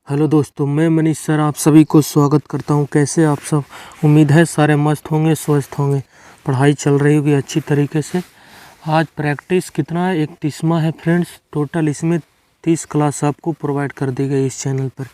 Hello दोस्तों, मैं Manish sir आप सभी को स्वागत करता हूं। कैसे आप सब? उम्मीद है सारे मस्त होंगे, स्वस्थ होंगे, पढ़ाई चल रही होगी अच्छी तरीके से। आज प्रैक्टिस कितना है? 31वां है फ्रेंड्स। टोटल इसमें 30 क्लास आपको प्रोवाइड कर दी गई इस चैनल पर।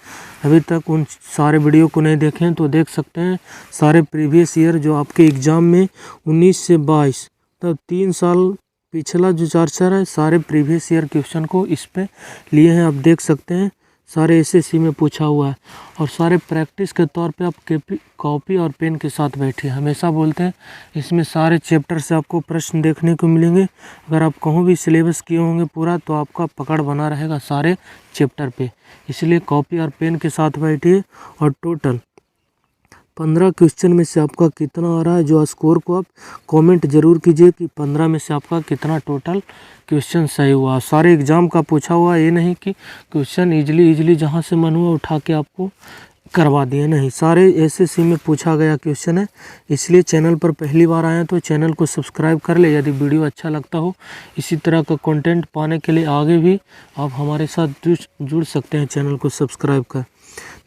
अभी तक उन सारे वीडियो को नहीं देखें तो देख सकते हैं। सारे प्रीवियस ईयर जो आपके एग्ज़ाम में 19 से 22 तब 3 साल पिछला जो चार्चर है, सारे प्रीवियस ईयर क्वेश्चन को इस पे लिए हैं। आप देख सकते हैं सारे एसएससी में पूछा हुआ है और सारे प्रैक्टिस के तौर पे आप कॉपी और पेन के साथ बैठिए। हमेशा बोलते हैं इसमें सारे चैप्टर से आपको प्रश्न देखने को मिलेंगे। अगर आप कहूँ भी सिलेबस किए होंगे पूरा तो आपका पकड़ बना रहेगा सारे चैप्टर पे। इसलिए कॉपी और पेन के साथ बैठिए और टोटल 15 क्वेश्चन में से आपका कितना आ रहा है, जो स्कोर को आप कमेंट जरूर कीजिए कि 15 में से आपका कितना टोटल क्वेश्चन सही हुआ। सारे एग्ज़ाम का पूछा हुआ, ये नहीं कि क्वेश्चन इजली जहाँ से मन हुआ उठा के आपको करवा दिए, नहीं, सारे एसएससी में पूछा गया क्वेश्चन है। इसलिए चैनल पर पहली बार आए हैं तो चैनल को सब्सक्राइब कर ले यदि वीडियो अच्छा लगता हो। इसी तरह का कंटेंट पाने के लिए आगे भी आप हमारे साथ जुड़ सकते हैं चैनल को सब्सक्राइब कर।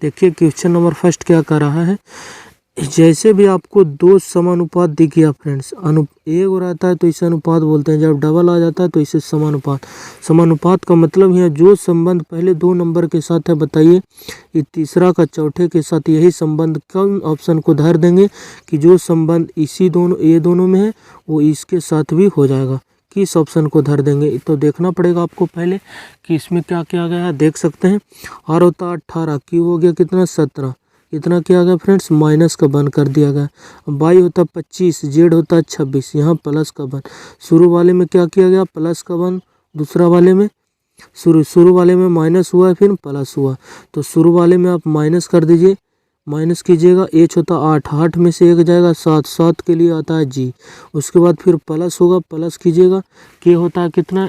देखिए क्वेश्चन नंबर फर्स्ट क्या कर रहा है। जैसे भी आपको दो समानुपात दिख गया फ्रेंड्स, एक हो रहता है तो इसे अनुपात बोलते हैं। जब डबल आ जाता है तो इसे समानुपात। समानुपात का मतलब है जो संबंध पहले दो नंबर के साथ है, बताइए ये तीसरा का चौथे के साथ यही संबंध कौन ऑप्शन को धर देंगे कि जो संबंध इसी दोनों ये दोनों में है वो इसके साथ भी हो जाएगा। किस ऑप्शन को धर देंगे तो देखना पड़ेगा आपको पहले कि इसमें क्या किया गया है। देख सकते हैं आर होता 18, क्यू हो गया कितना 17, इतना किया गया फ्रेंड्स माइनस का बन कर दिया गया। वाई होता 25, जेड होता 26, यहाँ प्लस का बन। शुरू वाले में क्या किया गया प्लस का बन, दूसरा वाले में शुरू वाले में माइनस हुआ है फिर प्लस हुआ, तो शुरू वाले में आप माइनस कर दीजिए, माइनस कीजिएगा। एच होता 8, 8 में से एक जाएगा 7, 7 के लिए आता है जी। उसके बाद फिर प्लस होगा, प्लस कीजिएगा, के होता है कितना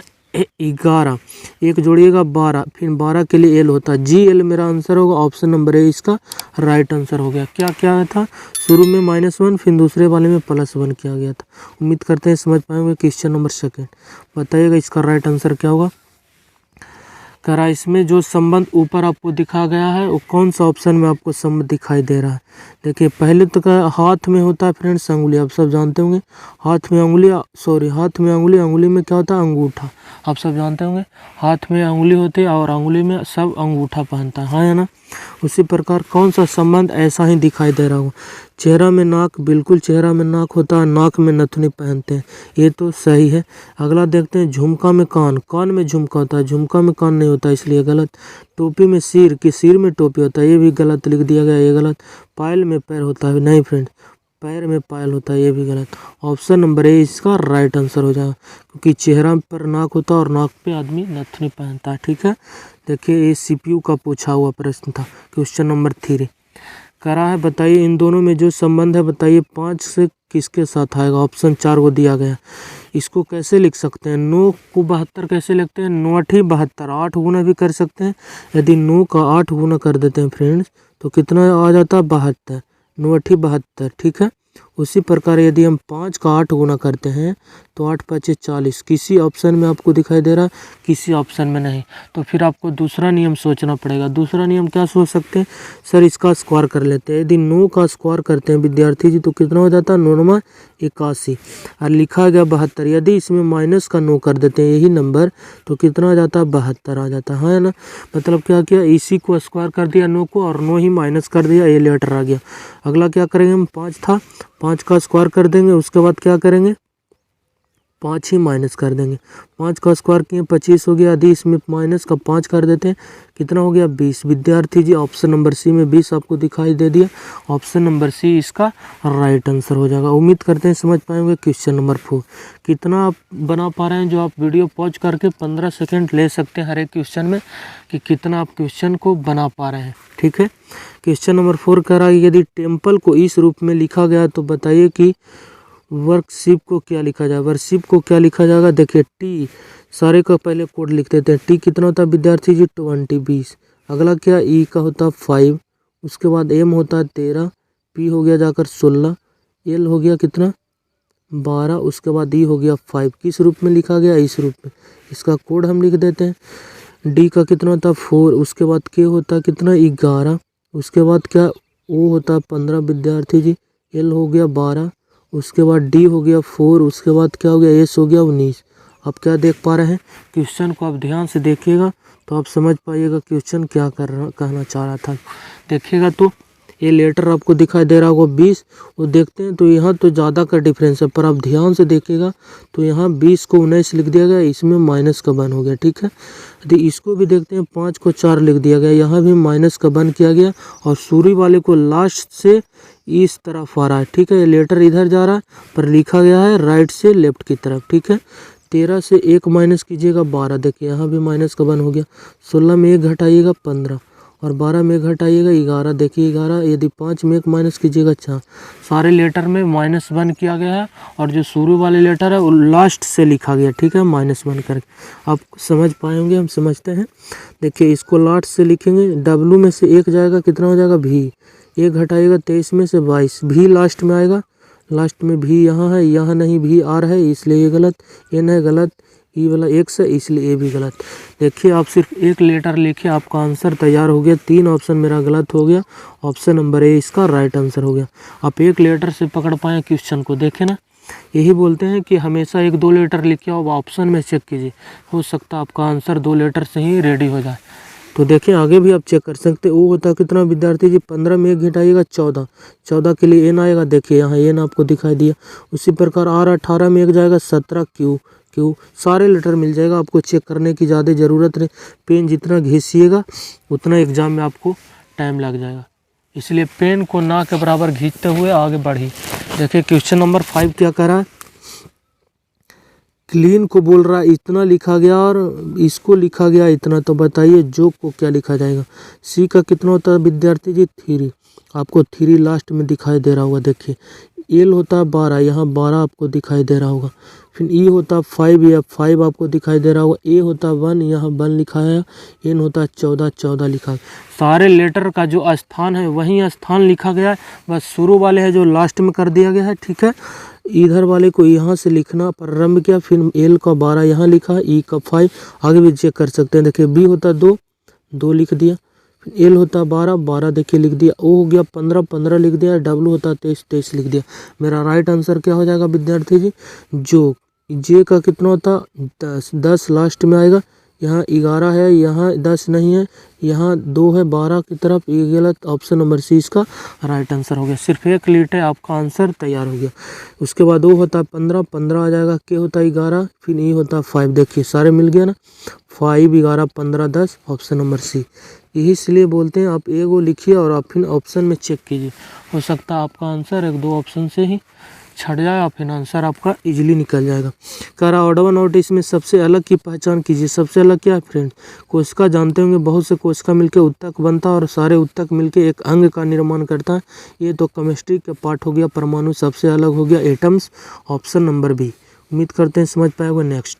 11, एक जोड़िएगा 12, फिर 12 के लिए एल होता है जी। एल मेरा आंसर होगा, ऑप्शन नंबर ए इसका राइट आंसर हो गया। क्या क्या था शुरू में -1 फिर दूसरे वाले में +1 किया गया था। उम्मीद करते हैं समझ पाएंगे। क्वेश्चन नंबर सेकंड बताइएगा इसका राइट आंसर क्या होगा। कह रहा है इसमें जो संबंध ऊपर आपको दिखा गया है वो कौन सा ऑप्शन में आपको संबंध दिखाई दे रहा है। देखिए पहले तो क्या हाथ में होता है फ्रेंड्स अंगुली, आप सब जानते होंगे। हाथ में अंगुली, हाथ में अंगुली, अंगुली में क्या होता है अंगूठा, आप सब जानते होंगे। हाथ में अंगुली होती है और अंगुली में सब अंगूठा पहनता है, हाँ या ना। उसी प्रकार कौन सा संबंध ऐसा ही दिखाई दे रहा हो। चेहरा में नाक, बिल्कुल चेहरा में नाक होता है, नाक में नथुनी पहनते हैं, ये तो सही है। अगला देखते हैं झुमका में कान, कान में झुमका होता है, झुमका में कान नहीं होता इसलिए गलत। टोपी में सिर, कि सिर में टोपी होता है, ये भी गलत लिख दिया गया, ये गलत। पायल में पैर होता है, नहीं फ्रेंड, पैर में पायल होता है, ये भी गलत। ऑप्शन नंबर ए इसका राइट आंसर हो जाएगा, क्योंकि चेहरा पर नाक होता है और नाक पे आदमी नथुनी पहनता है, ठीक है। देखिए ये सीपीयू का पूछा हुआ प्रश्न था। क्वेश्चन नंबर 3 कह रहा है बताइए इन दोनों में जो संबंध है बताइए 5 से किसके साथ आएगा। ऑप्शन 4 को दिया गया। इसको कैसे लिख सकते हैं, 9 को 72 कैसे लिखते हैं, 9 8 72, 8 गुना भी कर सकते हैं। यदि 9 का 8 गुना कर देते हैं फ्रेंड्स तो कितना आ जाता है 72, 9 8 72, ठीक है। उसी प्रकार यदि हम 5 का 8 गुना करते हैं तो 8 5 40, किसी ऑप्शन में आपको दिखाई दे रहा है, किसी ऑप्शन में नहीं। तो फिर आपको दूसरा नियम सोचना पड़ेगा। दूसरा नियम क्या सोच सकते हैं सर, इसका स्क्वायर कर लेते हैं। यदि 9 का स्क्वायर करते हैं विद्यार्थी जी तो कितना हो जाता है 9 81 और लिखा गया 72। यदि इसमें माइनस का 9 कर देते हैं यही नंबर तो कितना आ जाता है 72 आ जाता है ना। मतलब क्या किया, इसी को स्क्वायर कर दिया 9 को और 9 ही माइनस कर दिया, ये लेटर आ गया। अगला क्या करेंगे हम, 5 था, 5 का स्क्वायर कर देंगे, उसके बाद क्या करेंगे 5 ही माइनस कर देंगे। 5 का स्क्वायर किए 25 हो गया। यदि इसमें माइनस का 5 कर देते हैं कितना हो गया 20। विद्यार्थी जी ऑप्शन नंबर सी में 20 आपको दिखाई दे दिया, ऑप्शन नंबर सी इसका राइट आंसर हो जाएगा। उम्मीद करते हैं समझ पाएंगे। क्वेश्चन नंबर 4 कितना आप बना पा रहे हैं, जो आप वीडियो पॉज करके 15 सेकेंड ले सकते हैं हर एक क्वेश्चन में कि कितना आप क्वेश्चन को बना पा रहे हैं, ठीक है। क्वेश्चन नंबर 4 कह रहा है यदि टेम्पल को इस रूप में लिखा गया तो बताइए कि वर्कशीप को क्या लिखा जाए। वर्कशीप को क्या लिखा जाएगा, देखिए टी, सारे का पहले कोड लिख देते हैं। टी कितना होता है विद्यार्थी जी 20 20। अगला क्या ई का होता है 5, उसके बाद एम होता है 13, पी हो गया जाकर 16, एल हो गया कितना 12, उसके बाद ई हो गया 5। किस रूप में लिखा गया, इस रूप में। इसका कोड हम लिख देते हैं। डी का कितना होता है 4, उसके बाद के होता है कितना 11, उसके बाद क्या ओ होता है 15 विद्यार्थी जी, एल हो गया 12, उसके बाद डी हो गया 4, उसके बाद क्या हो गया एस हो गया 19। आप क्या देख पा रहे हैं, क्वेश्चन को आप ध्यान से देखिएगा तो आप समझ पाइएगा क्वेश्चन क्या कहना चाह रहा था। देखिएगा तो ये लेटर आपको दिखाई दे रहा होगा 20, वो देखते हैं तो यहाँ तो ज़्यादा का डिफरेंस है, पर आप ध्यान से देखिएगा तो यहाँ 20 को 19 लिख दिया गया, इसमें माइनस का 1 हो गया, ठीक है। यदि इसको भी देखते हैं 5 को 4 लिख दिया गया, यहाँ भी माइनस का 1 किया गया, और शुरू वाले को लास्ट से इस तरफ आ रहा है, ठीक है। ये लेटर इधर जा रहा है पर लिखा गया है राइट से लेफ्ट की तरफ, ठीक है। 13 से 1 माइनस कीजिएगा 12, देखिए यहाँ भी माइनस का 1 हो गया। 16 में 1 घटाइएगा 15, और 12 में 1 घटाइएगा 11, देखिए 11। यदि 5 में 1 माइनस कीजिएगा 4। सारे लेटर में -1 किया गया है, और जो शुरू वाले लेटर है वो लास्ट से लिखा गया, ठीक है, -1 करके। आप समझ पाएंगे, हम समझते हैं। देखिए इसको लास्ट से लिखेंगे, W में से 1 जाएगा, कितना हो जाएगा V, 1 घटाइएगा 23 में से 22, V लास्ट में आएगा, लास्ट में भी यहाँ है, यहाँ नहीं, भी आर है इसलिए ये गलत, एन है गलत, ई वाला एक्स है इसलिए ए भी गलत। देखिए आप सिर्फ एक लेटर लिखिए, आपका आंसर तैयार हो गया। 3 ऑप्शन मेरा गलत हो गया, ऑप्शन नंबर ए इसका राइट आंसर हो गया। आप एक लेटर से पकड़ पाए क्वेश्चन को, देखें ना, यही बोलते हैं कि हमेशा 1-2 लेटर लिखिए और ऑप्शन में चेक कीजिए, हो सकता है आपका आंसर 2 लेटर से ही रेडी हो जाए। तो देखिए आगे भी आप चेक कर सकते हैं। वो होता है कितना विद्यार्थी जी, 15 में 1 घटाइएगा 14, 14 के लिए एन आएगा, देखिए यहाँ एन आपको दिखाई दिया। उसी प्रकार आर 18 में 1 जाएगा 17, क्यू सारे लेटर मिल जाएगा, आपको चेक करने की ज़्यादा ज़रूरत नहीं। पेन जितना घिसिएगा उतना एग्जाम में आपको टाइम लग जाएगा, इसलिए पेन को ना के बराबर घींचते हुए आगे बढ़ी। देखिए क्वेश्चन नंबर 5 क्या कह रहा है, क्लीन को बोल रहा है इतना लिखा गया और इसको लिखा गया इतना, तो बताइए जो को क्या लिखा जाएगा। सी का कितना होता है विद्यार्थी जी 3, आपको 3 लास्ट में दिखाई दे रहा होगा। देखिए एल होता है 12, यहाँ 12 आपको दिखाई दे रहा होगा। फिर ई होता है 5, या 5 आपको दिखाई दे रहा होगा। ए होता है 1, यहाँ 1 लिखा है। एन होता है 14, 14 लिखा है। सारे लेटर का जो स्थान है वहीं स्थान लिखा गया है, बस शुरू वाले है जो लास्ट में कर दिया गया है, ठीक है। इधर वाले को यहाँ से लिखना प्रारंभ किया, फिर एल का 12 यहाँ लिखा, ई का 5, आगे भी चेक कर सकते हैं। देखिए बी होता है 2, 2 लिख दिया, फिर एल होता है 12, 12 देखिए लिख दिया। ओ हो गया 15, 15 लिख दिया। डब्ल्यू होता है 23, 23 लिख दिया। मेरा राइट आंसर क्या हो जाएगा विद्यार्थी जी, जो जे का कितना होता 10, 10 लास्ट में आएगा। यहाँ 11 है, यहाँ 10 नहीं है, यहाँ 2 है 12 की तरफ, ये गलत। ऑप्शन नंबर सी इसका राइट आंसर हो गया। सिर्फ एक लीट है, आपका आंसर तैयार हो गया। उसके बाद ओ होता है 15, 15 आ जाएगा। के होता है 11, फिर ई होता है 5, देखिए सारे मिल गया ना, 5, 11, 15, 10, ऑप्शन नंबर सी। यही इसलिए बोलते हैं आप एगो लिखिए और आप फिर ऑप्शन में चेक कीजिए, हो सकता है आपका आंसर 1-2 ऑप्शन से ही छट जाए और फिर आंसर आपका इजीली निकल जाएगा। कह रहा ऑड वन आउट इसमें सबसे अलग की पहचान कीजिए। सबसे अलग क्या है फ्रेंड्स, कोशिका जानते होंगे, बहुत से कोशिका मिलकर उत्तक बनता है और सारे उत्तक मिलकर एक अंग का निर्माण करता है। ये तो केमिस्ट्री का पार्ट हो गया। परमाणु सबसे अलग हो गया एटम्स, ऑप्शन नंबर बी। उम्मीद करते हैं समझ पाए होगा। नेक्स्ट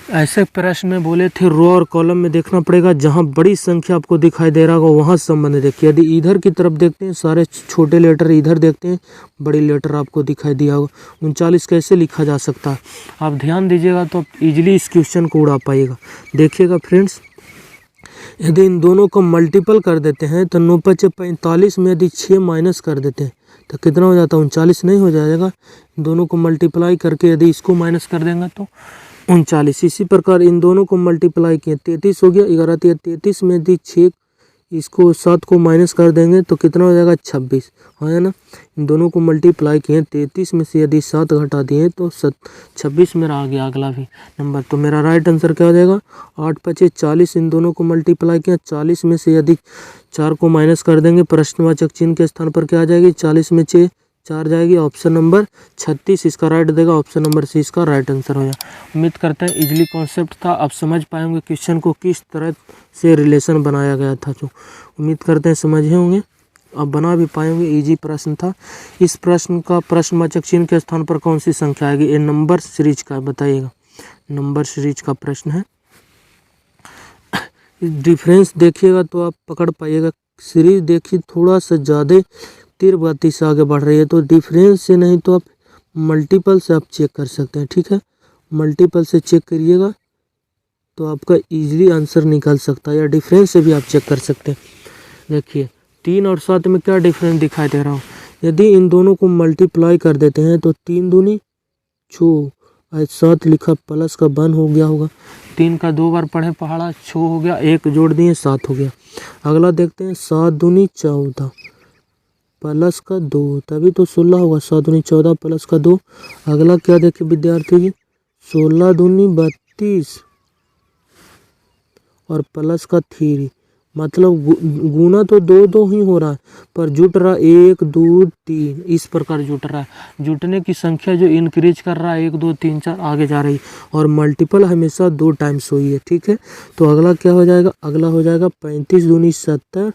ऐसे प्रश्न में बोले थे रो और कॉलम में देखना पड़ेगा, जहां बड़ी संख्या आपको दिखाई दे रहा होगा वहां संबंध देखिए। यदि इधर की तरफ देखते हैं सारे छोटे लेटर, इधर देखते हैं बड़ी लेटर आपको दिखाई दिया होगा। 39 कैसे लिखा जा सकता है, आप ध्यान दीजिएगा तो आप इजीली इस क्वेश्चन को उड़ा पाइएगा। देखिएगा फ्रेंड्स, यदि इन दोनों को मल्टीपल कर देते हैं तो 9 × 45 में यदि 6 माइनस कर देते हैं तो कितना हो जाता है, 39 नहीं हो जाएगा। दोनों को मल्टीप्लाई करके यदि इसको माइनस कर देंगे तो 39। इसी प्रकार इन दोनों को मल्टीप्लाई किए 33 हो गया। 11 × 33 में यदि 6 इसको 7 को माइनस कर देंगे तो कितना हो जाएगा 26, है ना। इन दोनों को मल्टीप्लाई किए 33 में से यदि 7 घटा दिए तो 26 मेरा आ गया अगला भी नंबर। तो मेरा राइट आंसर क्या हो जाएगा 8 × 5 = 40। इन दोनों को मल्टीप्लाई किया 40 में से यदि 4 को माइनस कर देंगे प्रश्नवाचक चिन्ह के स्थान पर क्या आ जाएगी, 40 में 6 4 जाएगी, ऑप्शन नंबर 36 इसका राइट देगा। ऑप्शन नंबर सी इसका राइट आंसर हो जाए। उम्मीद करते हैं इजली कॉन्सेप्ट था, आप समझ पाएंगे क्वेश्चन को किस तरह से रिलेशन बनाया गया था। जो उम्मीद करते हैं समझे होंगे, आप बना भी पाएंगे। इजी प्रश्न था। इस प्रश्न का प्रश्नवाचक चिन्ह के स्थान पर कौन सी संख्या आएगी, ये नंबर सीरीज का बताइएगा। नंबर सीरीज का प्रश्न है। डिफरेंस देखिएगा तो आप पकड़ पाइएगा। सीरीज देखिए थोड़ा सा ज़्यादा तीव्र गति से आगे बढ़ रही है, तो डिफरेंस से नहीं तो आप मल्टीपल से आप चेक कर सकते हैं, ठीक है। मल्टीपल से चेक करिएगा तो आपका इजीली आंसर निकल सकता है, या डिफरेंस से भी आप चेक कर सकते हैं। देखिए 3 और 7 में क्या डिफरेंस दिखाई दे रहा हो। यदि इन दोनों को मल्टीप्लाई कर देते हैं तो 3 दूनी 6, 7 लिखा प्लस का 1 हो गया होगा। 3 का 2 बार पढ़े पहाड़ा, 6 हो गया, 1 जोड़ दिए 7 हो गया। अगला देखते हैं 7 दूनी 14 प्लस का 2, तभी तो 16 होगा। 7 दूनी 14 प्लस का 2। अगला क्या देखे विद्यार्थी जी, 16 दूनी 32 और प्लस का 3, मतलब गुना तो 2 ही हो रहा है, पर जुट रहा 1 2 3, इस प्रकार जुट रहा है। जुटने की संख्या जो इंक्रीज कर रहा है 1 2 3 4 आगे जा रही, और मल्टीपल हमेशा 2 टाइम्स हुई है, ठीक है। तो अगला क्या हो जाएगा, अगला हो जाएगा 35 दूनी 70,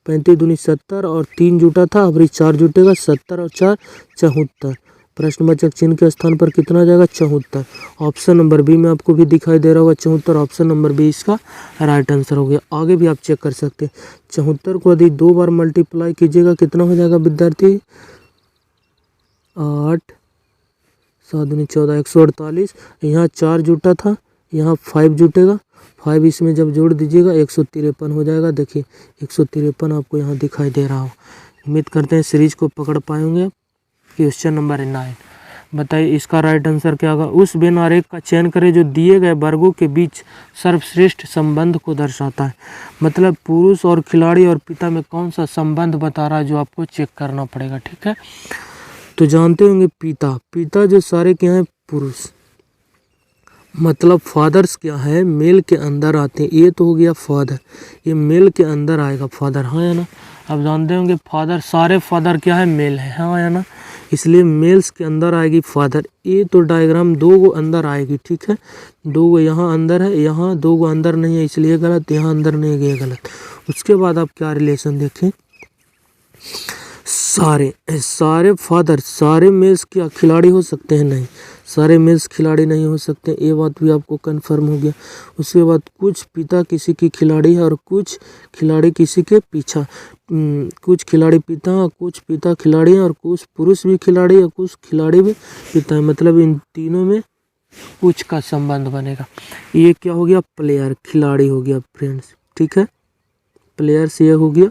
35 दूनी 70 और 3 जुटा था, अब 4 जुटेगा, 70 और 4 74। प्रश्नवाचक चिन्ह के स्थान पर कितना आ जाएगा, 74। ऑप्शन नंबर बी में आपको भी दिखाई दे रहा होगा 74, ऑप्शन नंबर बी इसका राइट आंसर हो गया। आगे भी आप चेक कर सकते हैं। 74 को यदि 2 बार मल्टीप्लाई कीजिएगा कितना हो जाएगा विद्यार्थी, 8 7 दूनी 14, 148। यहाँ 4 जुटा था, यहाँ 5 जुटेगा, 5 इसमें जब जोड़ दीजिएगा 153 हो जाएगा। देखिए 153 आपको यहाँ दिखाई दे रहा हो। उम्मीद करते हैं सीरीज को पकड़ पाएंगे। क्वेश्चन नंबर 9 बताइए, इसका राइट आंसर क्या होगा। उस वेन आरेख का चयन करें जो दिए गए वर्गों के बीच सर्वश्रेष्ठ संबंध को दर्शाता है। मतलब पुरुष और खिलाड़ी और पिता में कौन सा संबंध बता रहा है, जो आपको चेक करना पड़ेगा, ठीक है। तो जानते होंगे पिता जो सारे क्या हैं, पुरुष, मतलब फादर्स क्या है, मेल के अंदर आते हैं। ये तो हो गया फादर, ये मेल के अंदर आएगा फादर, हाँ या ना। अब जानते होंगे फादर, सारे फादर क्या है, मेल है, हाँ या ना, इसलिए मेल्स के अंदर आएगी फादर। ये तो डायग्राम 2 गो अंदर आएगी, ठीक है। 2 गो यहाँ अंदर है, यहाँ 2 गो अंदर नहीं है, इसलिए गलत, यहाँ अंदर नहीं है, गलत। उसके बाद आप क्या रिलेशन देखें, सारे फादर सारे मेल्स क्या खिलाड़ी हो सकते हैं, नहीं, सारे मेल्स खिलाड़ी नहीं हो सकते, ये बात भी आपको कंफर्म हो गया। उसके बाद कुछ पिता किसी की खिलाड़ी है और कुछ खिलाड़ी किसी के पीछा, कुछ खिलाड़ी पिता और कुछ पिता खिलाड़ी हैं, और कुछ पुरुष भी खिलाड़ी है, कुछ खिलाड़ी भी पिता है, मतलब इन तीनों में कुछ का संबंध बनेगा। ये क्या हो गया, प्लेयर, खिलाड़ी हो गया फ्रेंड्स, ठीक है, प्लेयर्स ये हो गया।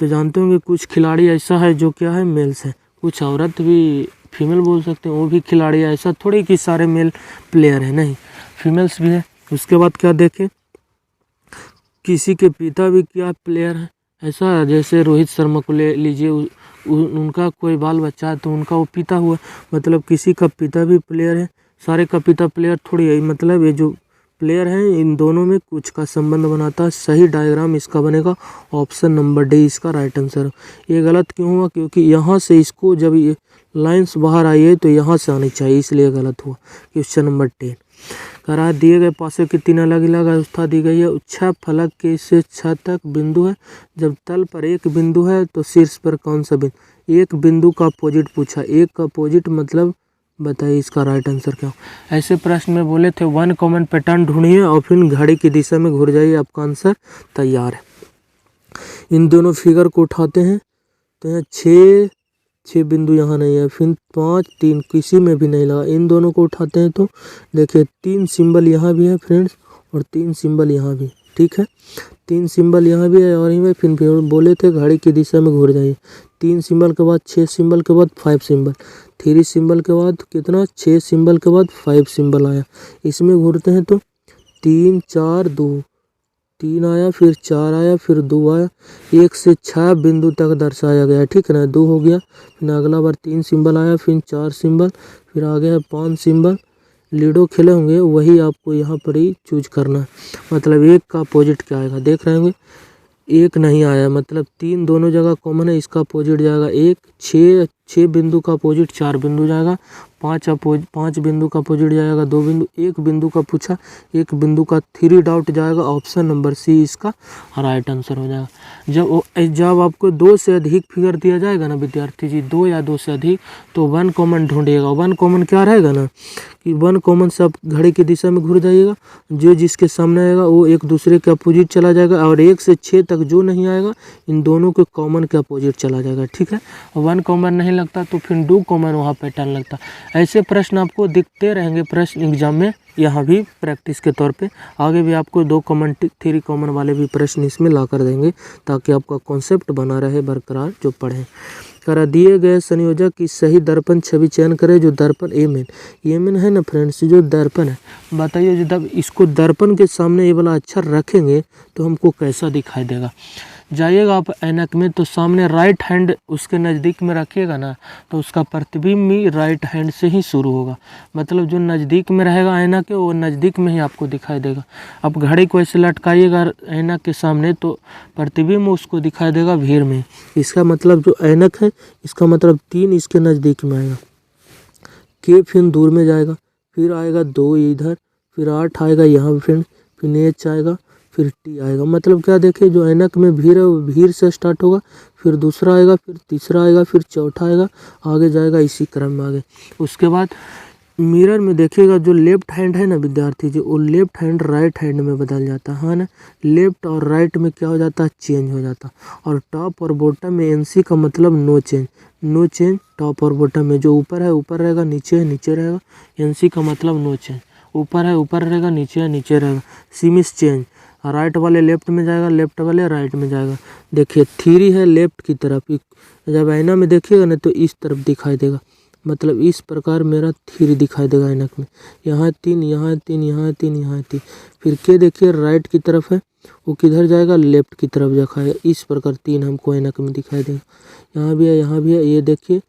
तो जानते होंगे कुछ खिलाड़ी ऐसा है जो क्या है, मेल्स है, कुछ औरत भी फीमेल बोल सकते हैं, वो भी खिलाड़ी है। ऐसा थोड़ी कि सारे मेल प्लेयर है, नहीं, फीमेल्स भी है। उसके बाद क्या देखें, किसी के पिता भी क्या प्लेयर है, ऐसा जैसे रोहित शर्मा को ले लीजिए, उनका कोई बाल बच्चा है तो उनका वो पिता हुआ, मतलब किसी का पिता भी प्लेयर है। सारे का पिता प्लेयर थोड़ी है, मतलब ये जो प्लेयर हैं इन दोनों में कुछ का संबंध बनाता है। सही डायग्राम इसका बनेगा ऑप्शन नंबर डी इसका राइट आंसर। ये गलत क्यों हुआ, क्योंकि यहाँ से इसको जब ये लाइंस बाहर आई है तो यहाँ से आनी चाहिए, इसलिए गलत हुआ। क्वेश्चन नंबर 10 करा दिए गए पासे की 3 अलग अलग अवस्था दी गई है। 6 फलक के से 6 तक बिंदु है, जब तल पर एक बिंदु है तो शीर्ष पर कौन सा बिंदु, एक बिंदु का अपोजिट पूछा, एक का अपोजिट मतलब बताइए इसका राइट आंसर क्या हो। ऐसे प्रश्न में बोले थे 1 कॉमन पैटर्न ढूंढिए और फिर घड़ी की दिशा में घुर जाइए, आपका आंसर तैयार है। इन दोनों फिगर को उठाते हैं तो यहाँ 6 बिंदु यहाँ नहीं है, फिर 5 3 किसी में भी नहीं लगा। इन दोनों को उठाते हैं तो देखिए 3 सिंबल यहाँ भी है फ्रेंड्स, और 3 सिंबल यहाँ भी, ठीक है, 3 सिंबल यहाँ भी है और यहाँ फिर बोले थे घड़ी की दिशा में घुर जाइए। 3 सिंबल के बाद 6 सिंबल के बाद 5 सिंबल, 3 सिंबल के बाद कितना, 6 सिंबल के बाद 5 सिंबल आया। इसमें घूरते हैं तो 3 4 2, 3 आया, फिर 4 आया, फिर 2 आया, 1 से 6 बिंदु तक दर्शाया गया, ठीक है ना। 2 हो गया, फिर अगला बार 3 सिंबल आया, फिर 4 सिंबल, फिर आ गया 5 सिंबल। लूडो खेले होंगे वही आपको यहाँ पर ही चूज करना है। मतलब 1 का अपोजिट क्या आएगा, देख रहे होंगे 1 नहीं आया, मतलब 3 दोनों जगह कॉमन है, इसका अपोजिट जाएगा 1। 6 बिंदु का अपोजिट 4 बिंदु जाएगा। 5 बिंदु का अपोजिट जाएगा 2 बिंदु। 1 बिंदु का पूछा, 1 बिंदु का 3 डॉट जाएगा, ऑप्शन नंबर सी इसका राइट आंसर हो जाएगा। जब आपको 2 से अधिक फिगर दिया जाएगा ना विद्यार्थी जी, 2 या 2 से अधिक, तो 1 कॉमन ढूंढिएगा। 1 कॉमन क्या रहेगा ना कि 1 कॉमन से आप घड़ी की दिशा में घुर जाइएगा, जो जिसके सामने आएगा वो एक दूसरे के अपोजिट चला जाएगा, और 1 से 6 तक जो नहीं आएगा इन दोनों के कॉमन के अपोजिट चला जाएगा, ठीक है। 1 कॉमन नहीं लगता तो फिर डू कॉमन वहाँ पे टर्न लगता। ऐसे प्रश्न आपको दिखते रहेंगे प्रश्न एग्जाम में, यहाँ भी प्रैक्टिस के तौर पे। आगे भी आपको 2 कॉमन 3 कॉमन वाले भी प्रश्न इसमें ला कर देंगे ताकि आपका कॉन्सेप्ट बना रहे बरकरार जो पढ़ें। करा दिए गए संयोजक की सही दर्पण छवि चयन करें। जो दर्पण एमेन है ना फ्रेंड्स, जो दर्पण है, बताइए जब इसको दर्पण के सामने ये वाला अक्षर रखेंगे तो हमको कैसा दिखाई देगा। जाइएगा आप ऐनक में तो सामने राइट हैंड उसके नज़दीक में रखिएगा ना तो उसका प्रतिबिंब भी राइट हैंड से ही शुरू होगा। मतलब जो नज़दीक में रहेगा ऐनक के वो नज़दीक में ही आपको दिखाई देगा। आप घड़ी को ऐसे लटकाइएगा ऐनक के सामने तो प्रतिबिंब उसको दिखाई देगा भीड़ में। इसका मतलब जो ऐनक है इसका मतलब 3 इसके नज़दीक में आएगा, के फिर दूर में जाएगा, फिर आएगा 2 इधर, फिर 8 आएगा यहाँ फिर एच आएगा, फिर टी आएगा। मतलब क्या देखिए जो ऐनक में भीड़ है वो भीड़ से स्टार्ट होगा, फिर दूसरा आएगा, फिर तीसरा आएगा, फिर चौथा आएगा, आगे जाएगा इसी क्रम में आगे। उसके बाद मिरर में देखिएगा जो लेफ्ट हैंड है ना विद्यार्थी जी, वो लेफ्ट हैंड राइट हैंड में बदल जाता है ना। लेफ्ट और राइट में क्या हो जाता है, चेंज हो जाता। और टॉप और बॉटम में एनसी का मतलब नो चेंज। टॉप और बॉटम में जो ऊपर है ऊपर रहेगा, नीचे है नीचे रहेगा। एनसी का मतलब नो चेंज, ऊपर है ऊपर रहेगा, नीचे है नीचे रहेगा। सिमिस चेंज, राइट वाले लेफ्ट में जाएगा, लेफ्ट वाले राइट में जाएगा। देखिए 3 है लेफ्ट की तरफ, जब आईना में देखिएगा ना तो इस तरफ दिखाई देगा। मतलब इस प्रकार मेरा 3 दिखाई देगा ऐनक में। यहाँ 3, यहाँ 3, यहाँ 3, यहाँ 3। फिर के देखिए राइट की तरफ है, वो किधर जाएगा, लेफ्ट की तरफ जाएगा। इस प्रकार 3 हमको ऐनक में दिखाई देगा। यहाँ भी है, यहाँ भी है। ये देखिए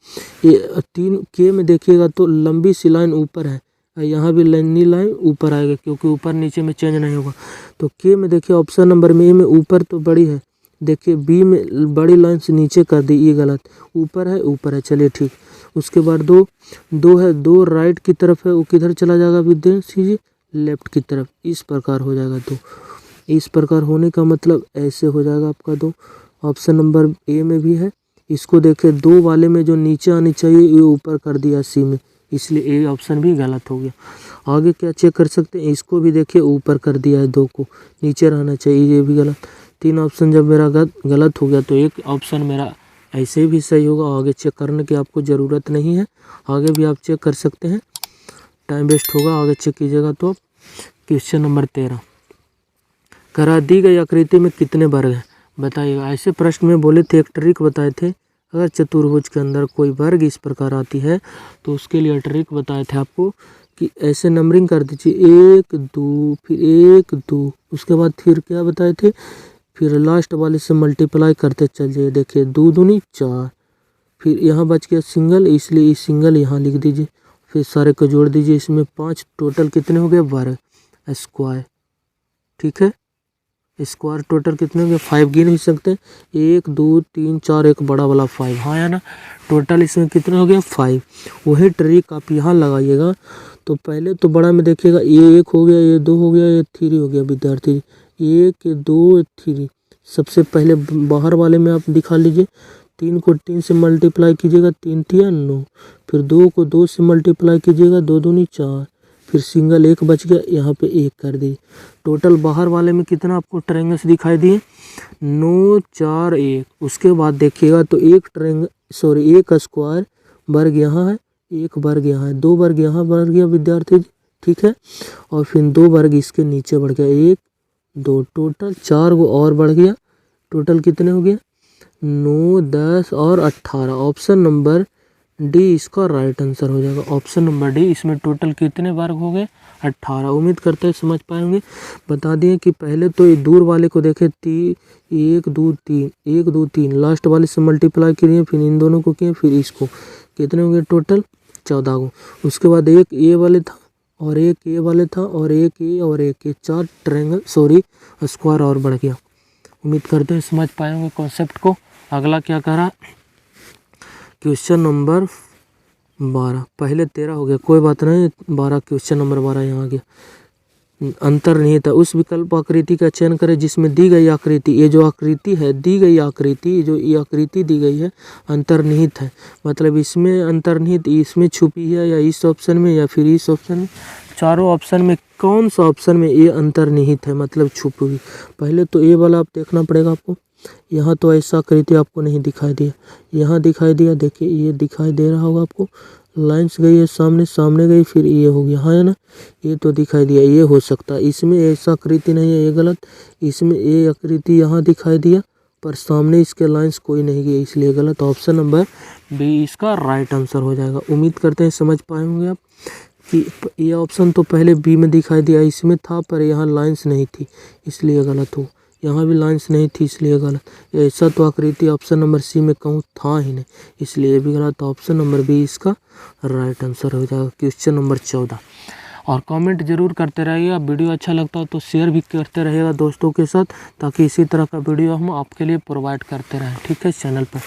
ये 3 के में देखिएगा तो लंबी सी लाइन ऊपर है, यहाँ भी लंबी लाइन ऊपर आएगा क्योंकि ऊपर नीचे में चेंज नहीं होगा। तो के में देखिए ऑप्शन नंबर में ए में ऊपर तो बड़ी है, देखिए बी में बड़ी लाइन से नीचे कर दी, ये गलत, ऊपर है। चलिए ठीक। उसके बाद 2 है, 2 राइट की तरफ है, वो किधर चला जाएगा विद्यार्थी जी, लेफ्ट की तरफ। इस प्रकार हो जाएगा 2। इस प्रकार होने का मतलब ऐसे हो जाएगा आपका 2। ऑप्शन नंबर ए में भी है। इसको देखिए 2 वाले में जो नीचे आनी चाहिए ये ऊपर कर दिया सी में, इसलिए ए ऑप्शन भी गलत हो गया। आगे क्या चेक कर सकते हैं, इसको भी देखिए ऊपर कर दिया है, 2 को नीचे रहना चाहिए, ये भी गलत। 3 ऑप्शन जब मेरा गलत हो गया तो 1 ऑप्शन मेरा ऐसे भी सही होगा। आगे चेक करने की आपको ज़रूरत नहीं है, आगे भी आप चेक कर सकते हैं, टाइम वेस्ट होगा। आगे चेक कीजिएगा तो क्वेश्चन नंबर 13, करा दी गई आकृति में कितने वर्ग हैं बताइएगा। ऐसे प्रश्न में बोले थे, एक ट्रिक बताए थे, अगर चतुर्भुज के अंदर कोई वर्ग इस प्रकार आती है तो उसके लिए ट्रिक बताए थे आपको कि ऐसे नंबरिंग कर दीजिए 1 2 फिर 1 2, उसके बाद फिर क्या बताए थे, फिर लास्ट वाले से मल्टीप्लाई करते चल जाइए। देखिए 2 दूनी 4, फिर यहाँ बच गया सिंगल, इसलिए सिंगल यहाँ लिख दीजिए, फिर सारे को जोड़ दीजिए, इसमें 5 टोटल कितने हो गए, वर्ग स्क्वायर। ठीक है, स्क्वायर टोटल कितने हो गए, 5 गिन भी सकते हैं, 1 2 3 4, एक बड़ा वाला 5, हाँ या ना। टोटल इसमें कितने हो गए, 5। वही ट्रिक आप यहाँ लगाइएगा। तो पहले तो बड़ा में देखिएगा, ये 1 हो गया, ये 2 हो गया, ये 3 हो गया विद्यार्थी, 1 2 3। सबसे पहले बाहर वाले में आप दिखा लीजिए, 3 को 3 से मल्टीप्लाई कीजिएगा, 3 3 9, फिर 2 को 2 से मल्टीप्लाई कीजिएगा, 2 दूनी 4, फिर सिंगल 1 बच गया, यहाँ पे 1 कर दीजिए। टोटल बाहर वाले में कितना आपको ट्रायंगल्स दिखाई दिए, 9 4 1। उसके बाद देखिएगा तो एक स्क्वायर वर्ग यहाँ है, 1 वर्ग यहाँ है, 2 वर्ग यहाँ बढ़ गया विद्यार्थी, ठीक है। और फिर 2 वर्ग इसके नीचे बढ़ गया, 1 2, टोटल 4 को और बढ़ गया। टोटल कितने हो गए, 9 10 और 18। ऑप्शन नंबर डी इसका राइट आंसर हो जाएगा। ऑप्शन नंबर डी, इसमें टोटल कितने वर्ग हो गए, 18। उम्मीद करते हैं समझ पाएंगे। बता दिए कि पहले तो ये दूर वाले को देखे, 1 2 3, 1 2 3, लास्ट वाले से मल्टीप्लाई किए, फिर इन दोनों को किए, फिर इसको, कितने हो गए टोटल 14 को। उसके बाद एक ए वाले था और एक ए वाले था और एक ए और एक ए, 4 ट्रायंगल स्क्वायर और बढ़ गया। उम्मीद करते हैं समझ पाएंगे कॉन्सेप्ट को। अगला क्या करा, क्वेश्चन नंबर 12, पहले 13 हो गया, कोई बात नहीं, 12 क्वेश्चन नंबर 12 यहाँ आ गया। अंतर्निहित है। उस विकल्प आकृति का चयन करें जिसमें दी गई आकृति, ये जो आकृति है दी गई आकृति, जो ये आकृति दी गई है अंतर्निहित है, मतलब इसमें अंतर्निहित, इसमें छुपी है या इस ऑप्शन में या फिर इस ऑप्शन में, चारों ऑप्शन में कौन सा ऑप्शन में ये अंतर्निहित है मतलब छुपी हुई। पहले तो ये वाला आप देखना पड़ेगा आपको। यहाँ तो ऐसा आकृति आपको नहीं दिखाई दिया, यहाँ दिखाई दिया, देखिए ये दिखाई दे रहा होगा आपको, लाइंस गई है सामने, सामने गई, फिर ये हो गया, हाँ है ना, ये तो दिखाई दिया, ये हो सकता है। इसमें ऐसा आकृति नहीं है, ये गलत। इसमें ये आकृति यहाँ दिखाई दिया पर सामने इसके लाइंस कोई नहीं गई, इसलिए गलत। ऑप्शन नंबर बी इसका राइट आंसर हो जाएगा। उम्मीद करते हैं समझ पाए होंगे आप कि ये ऑप्शन तो पहले बी में दिखाई दिया, इसमें था पर यहाँ लाइंस नहीं थी इसलिए गलत हो, यहाँ भी लाइंस नहीं थी इसलिए गलत। ऐसा तो आकृति ऑप्शन नंबर सी में कहूँ था ही नहीं इसलिए भी गलत। ऑप्शन नंबर बी इसका राइट आंसर हो जाएगा। Question number 14। और कमेंट जरूर करते रहिएगा, वीडियो अच्छा लगता हो तो शेयर भी करते रहिएगा दोस्तों के साथ, ताकि इसी तरह का वीडियो हम आपके लिए प्रोवाइड करते रहें, ठीक है, चैनल पर।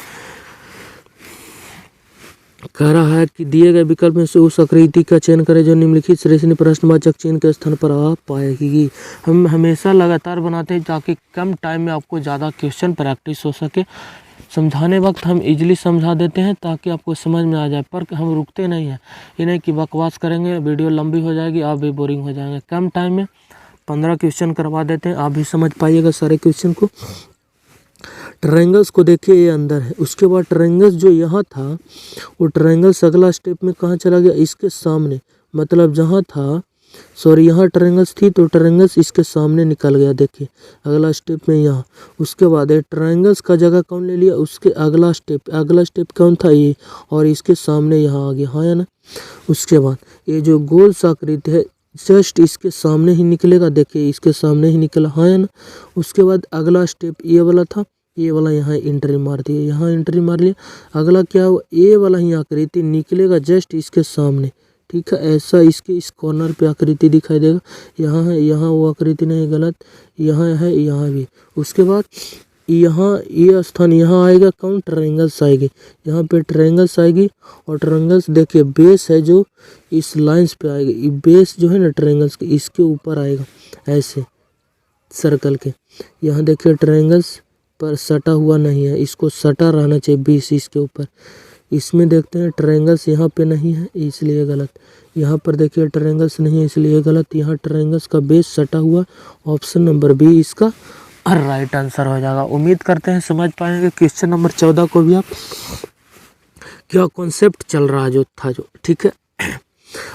कह रहा है कि दिए गए विकल्प में से उस आकृति का चयन करें जो निम्नलिखित श्रेणी प्रश्नवाचक चिन्ह के स्थान पर आ पाएगी। हम हमेशा लगातार बनाते हैं ताकि कम टाइम में आपको ज़्यादा क्वेश्चन प्रैक्टिस हो सके। समझाने वक्त हम इजीली समझा देते हैं ताकि आपको समझ में आ जाए, पर हम रुकते नहीं हैं। ये नहीं कि बकवास करेंगे वीडियो लंबी हो जाएगी, आप भी बोरिंग हो जाएंगे। कम टाइम में 15 क्वेश्चन करवा देते हैं, आप भी समझ पाइएगा सारे क्वेश्चन को। ट्रायंगल्स को देखिए, ये अंदर है, उसके बाद ट्रायंगल्स जो यहाँ था वो ट्रायंगल्स अगला स्टेप में कहाँ चला गया, इसके सामने, मतलब जहाँ था, सॉरी यहाँ ट्रायंगल्स थी तो ट्रायंगल्स इसके सामने निकल गया, देखिए अगला स्टेप में यहाँ। उसके बाद ये ट्रायंगल्स का जगह कौन ले लिया, उसके अगला स्टेप कौन था, ये, और इसके सामने यहाँ आ गया, हाँ या ना। उसके बाद ये जो गोल सा आकृति है जस्ट इसके सामने ही निकलेगा, देखिए इसके सामने ही निकला, हाँ या ना। उसके बाद अगला स्टेप ये वाला था, ये वाला यहाँ एंट्री मार दिया, यहाँ एंट्री मार लिया। अगला क्या हुआ, ये वाला ही आकृति निकलेगा जस्ट इसके सामने, ठीक है। ऐसा इसके इस कॉर्नर पे आकृति दिखाई देगा, यहाँ है, यहाँ वो आकृति नहीं, गलत, यहाँ है, यहाँ भी। उसके बाद यहाँ ये स्थान यहाँ आएगा, कौन, ट्रायंगल्स आएगी, यहाँ पे ट्रायंगल्स आएगी। और ट्रायंगल्स देखिए बेस है जो इस लाइंस पे आएगी, ये बेस जो है ना ट्रायंगल्स के, इसके ऊपर आएगा ऐसे सर्कल के। यहाँ देखिए ट्रायंगल्स पर सटा हुआ नहीं है, इसको सटा रहना चाहिए बेस इसके ऊपर। इसमें देखते हैं ट्रायंगल्स यहाँ पे नहीं है इसलिए गलत। यहाँ पर देखिए ट्रायंगल्स नहीं है इसलिए गलत। यहाँ ट्रायंगल्स का बेस सटा हुआ, ऑप्शन नंबर बी इसका राइट आंसर हो जाएगा। उम्मीद करते हैं समझ पाएंगे क्वेश्चन नंबर 14 को भी आप, क्या कॉन्सेप्ट चल रहा जो था जो, ठीक है।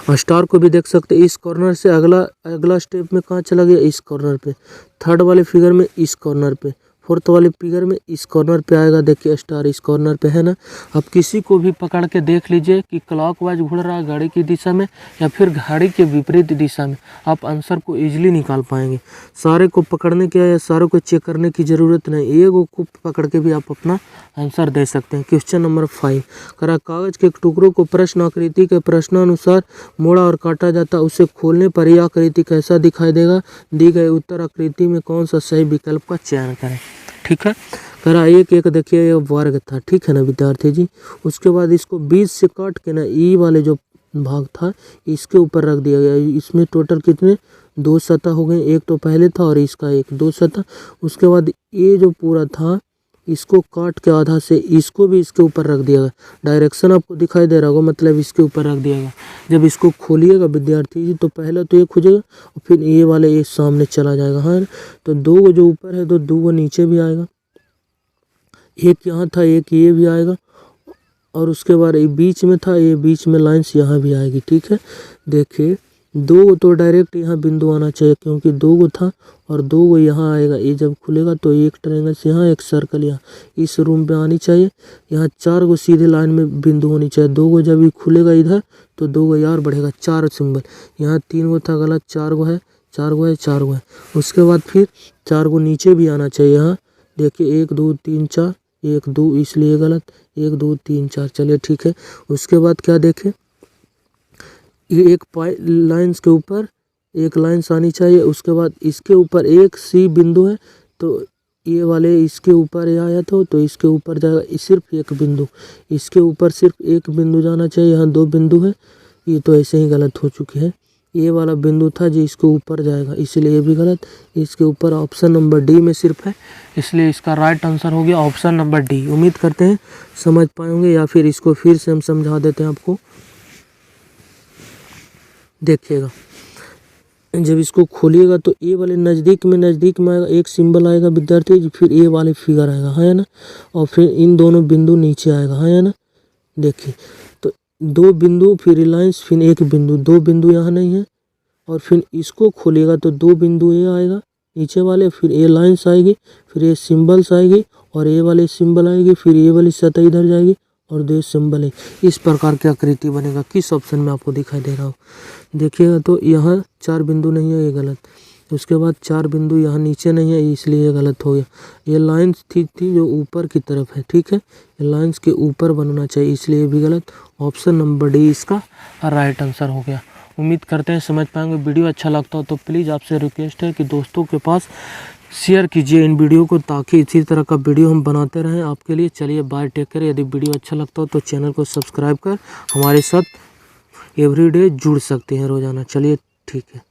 और स्टार को भी देख सकते हैं, इस कॉर्नर से अगला स्टेप में कहाँ चला गया, इस कॉर्नर पे, थर्ड वाले फिगर में इस कॉर्नर पे, फोर्थ वाले फिगर में इस कॉर्नर पे आएगा, देखिए स्टार इस कॉर्नर पे है ना। अब किसी को भी पकड़ के देख लीजिए कि क्लॉकवाइज घूम रहा है घड़ी की दिशा में या फिर घड़ी के विपरीत दिशा में, आप आंसर को इजीली निकाल पाएंगे। सारे को पकड़ने के या सारों को चेक करने की ज़रूरत नहीं, एक को पकड़ के भी आप अपना आंसर दे सकते हैं। क्वेश्चन नंबर 5 करा, कागज के टुकड़ों को प्रश्न आकृति के प्रश्नानुसार मोड़ा और काटा जाता, उसे खोलने पर यह आकृति कैसा दिखाई देगा, दी गई उत्तर आकृति में कौन सा सही विकल्प का चयन करें, ठीक है। करा एक देखिए ये वर्ग था, ठीक है ना विद्यार्थी जी। उसके बाद इसको बीच से काट के ना ई वाले जो भाग था इसके ऊपर रख दिया गया। इसमें टोटल कितने 2 सतह हो गए, एक तो पहले था और इसका एक 2 सतह। उसके बाद ये जो पूरा था इसको काट के आधा से इसको भी इसके ऊपर रख दिया गया। डायरेक्शन आपको दिखाई दे रहा होगा, मतलब इसके ऊपर रख दिया गया। जब इसको खोलिएगा विद्यार्थी जी तो पहले तो ये खुजेगा और फिर ये वाले ये सामने चला जाएगा, हाँ। तो 2 जो ऊपर है तो 2 नीचे भी आएगा, एक यहाँ था एक ये भी आएगा, और उसके बाद ये बीच में था, ये बीच में लाइंस यहाँ भी आएगी, ठीक है। देखिए 2 तो डायरेक्ट यहाँ बिंदु आना चाहिए क्योंकि 2 था और 2 यहाँ आएगा। ये जब खुलेगा तो एक ट्रायंगल यहाँ, एक सर्कल यहाँ इस रूम पे आनी चाहिए। यहाँ 4 सीधे लाइन में बिंदु होनी चाहिए। 2 जब ये खुलेगा इधर तो 2 यार बढ़ेगा, 4 सिंबल। यहाँ 3 था गलत, 4 है, 4 है। उसके बाद फिर 4 नीचे भी आना चाहिए, यहाँ देखिए 1 2 3 4, 1 2 इसलिए गलत, 1 2 3 4, चलिए ठीक है। उसके बाद क्या देखें, ये एक लाइंस के ऊपर एक लाइंस आनी चाहिए। उसके बाद इसके ऊपर एक सी बिंदु है तो ये वाले इसके ऊपर ये आया था तो इसके ऊपर जाएगा सिर्फ एक बिंदु, इसके ऊपर सिर्फ एक बिंदु जाना चाहिए। यहाँ 2 बिंदु है, ये तो ऐसे ही गलत हो चुकी है। ये वाला बिंदु था जो इसके ऊपर जाएगा, इसलिए ये भी गलत। इसके ऊपर ऑप्शन नंबर डी में सिर्फ है, इसलिए इसका राइट आंसर हो गया ऑप्शन नंबर डी। उम्मीद करते हैं समझ पाए होंगे, या फिर इसको फिर से हम समझा देते हैं आपको। देखिएगा, जब इसको खोलिएगा तो ए वाले नज़दीक में आएगा, एक सिंबल आएगा विद्यार्थी, फिर ए वाले फिगर आएगा, है ना, और फिर इन दोनों बिंदु नीचे आएगा, है ना। देखिए तो दो बिंदु, फिर रिलायंस, फिर एक बिंदु, दो बिंदु यहाँ नहीं है, और फिर इसको खोलिएगा तो दो बिंदु ये आएगा नीचे वाले, फिर ए लाइन्स आएगी, फिर ये सिंबल्स आएगी, और ए वाले सिंबल आएगी, फिर ये वाली सतह इधर जाएगी, और दो सिंबल है। इस प्रकार की आकृति बनेगा। किस ऑप्शन में आपको दिखाई दे रहा हो? देखिएगा तो यहाँ 4 बिंदु नहीं है, ये गलत। उसके बाद 4 बिंदु यहाँ नीचे नहीं है, इसलिए ये गलत हो गया। ये लाइन्स थी जो ऊपर की तरफ है, ठीक है, ये लाइन्स के ऊपर बनना चाहिए, इसलिए भी गलत। ऑप्शन नंबर डी इसका राइट आंसर हो गया। उम्मीद करते हैं समझ पाएंगे। वीडियो अच्छा लगता हो तो प्लीज़ आपसे रिक्वेस्ट है कि दोस्तों के पास शेयर कीजिए इन वीडियो को, ताकि इसी तरह का वीडियो हम बनाते रहें आपके लिए। चलिए बाय, टेक केयर। यदि वीडियो अच्छा लगता हो तो चैनल को सब्सक्राइब कर हमारे साथ एवरीडे जुड़ सकते हैं रोज़ाना। चलिए ठीक है।